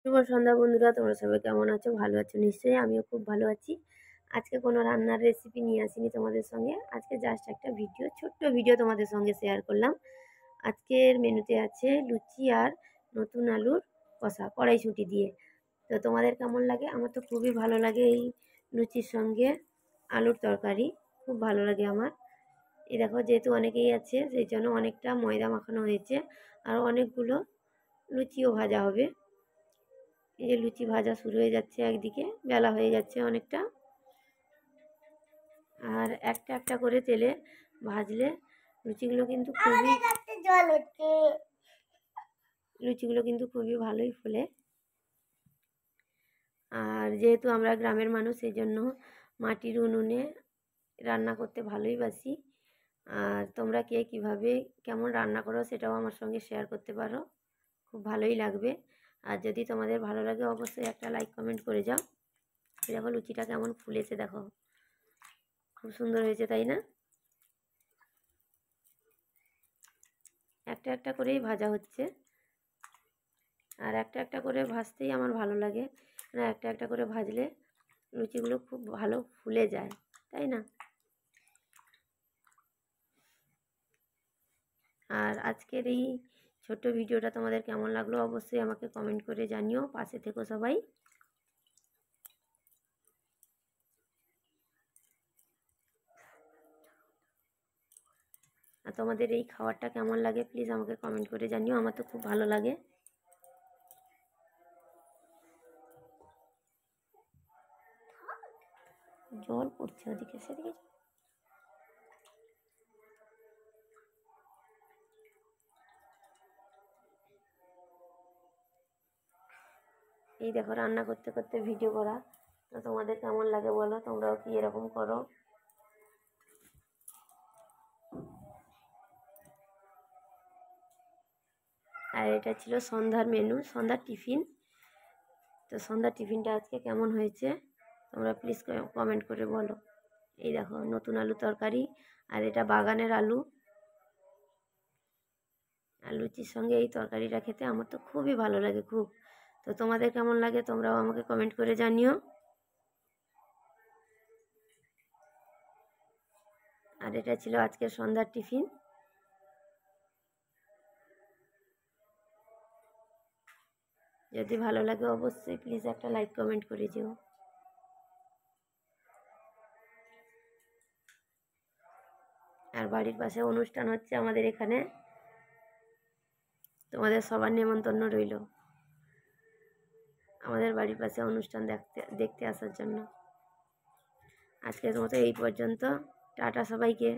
শুভ সন্ধ্যা বন্ধুরা, তোমরা সবাই কেমন আছো? ভালো আছো নিশ্চয়ই। আমিও খুব ভালো আছি। আজকে কোনো রান্নার রেসিপি নিয়ে আসিনি তোমাদের সঙ্গে। আজকে জাস্ট একটা ভিডিও, ছোট্ট ভিডিও তোমাদের সঙ্গে শেয়ার করলাম। আজকের মেনুতে আছে লুচি আর নতুন আলুর কষা, কড়াইশুঁটি দিয়ে। তো তোমাদের কেমন লাগে? আমার তো খুবই ভালো লাগে এই লুচির সঙ্গে আলুর তরকারি, খুব ভালো লাগে আমার। এই দেখো, যেহেতু অনেকেই আছে সেই জন্য অনেকটা ময়দা মাখানো হয়েছে, আর অনেকগুলো লুচিও ভাজা হবে। এই যে লুচি ভাজা শুরু হয়ে যাচ্ছে, একদিকে বেলা হয়ে যাচ্ছে অনেকটা। আর একটা একটা করে তেলে ভাজলে লুচিগুলো কিন্তু খুবই ভালোই ফোলে। আর যেহেতু আমরা গ্রামের মানুষ, সেই জন্য মাটির উনুনে রান্না করতে ভালোই বাসি। আর তোমরা কে কীভাবে কেমন রান্না করো সেটাও আমার সঙ্গে শেয়ার করতে পারো, খুব ভালোই লাগবে। আর যদি তোমাদের ভালো লাগে অবশ্যই একটা লাইক কমেন্ট করে যাও। দেখো লুচিটা কেমন ফুলেছে, দেখো খুব সুন্দর হয়েছে, তাই না? একটা একটা করেই ভাজা হচ্ছে, আর একটা একটা করে ভাজতেই আমার ভালো লাগে। মানে একটা একটা করে ভাজলে লুচিগুলো খুব ভালো ফুলে যায়, তাই না? আর আজকের এই ছোট্ট ভিডিওটা তোমাদের কেমন লাগলো অবশ্যই আমাকে কমেন্ট করে জানিও। পাশে থেকো সবাই। আর তোমাদের এই খাবারটা কেমন লাগে প্লিজ আমাকে কমেন্ট করে জানিও, আমার তো খুব ভালো লাগে। জল পড়ছে ওদিকে, সেদিকে। এই দেখো, রান্না করতে করতে ভিডিও করা। তো তোমাদের কেমন লাগে বলো, তোমরাও কি এরকম করো? আর এটা ছিল সন্ধ্যার মেনু, সন্ধ্যার টিফিন। তো সন্ধ্যার টিফিনটা আজকে কেমন হয়েছে তোমরা প্লিজ কমেন্ট করে বলো। এই দেখো নতুন আলু তরকারি, আর এটা বাগানের আলু। আর লুচির সঙ্গে এই তরকারিটা খেতে আমার তো খুবই ভালো লাগে, খুব। তো তোমাদের কেমন লাগে তোমরাও আমাকে কমেন্ট করে জানিও। আর এটা ছিল আজকের সন্ধ্যার টিফিন। যদি ভালো লাগে অবশ্যই প্লিজ একটা লাইক কমেন্ট করে যেও। আর বাড়ির পাশে অনুষ্ঠান হচ্ছে আমাদের এখানে, তোমাদের সবার নেমন্তন্ন রইল আমাদের বাড়ির পাশে অনুষ্ঠান দেখতে আসার জন্য। আজকের মতো এই পর্যন্ত। টাটা সবাইকে।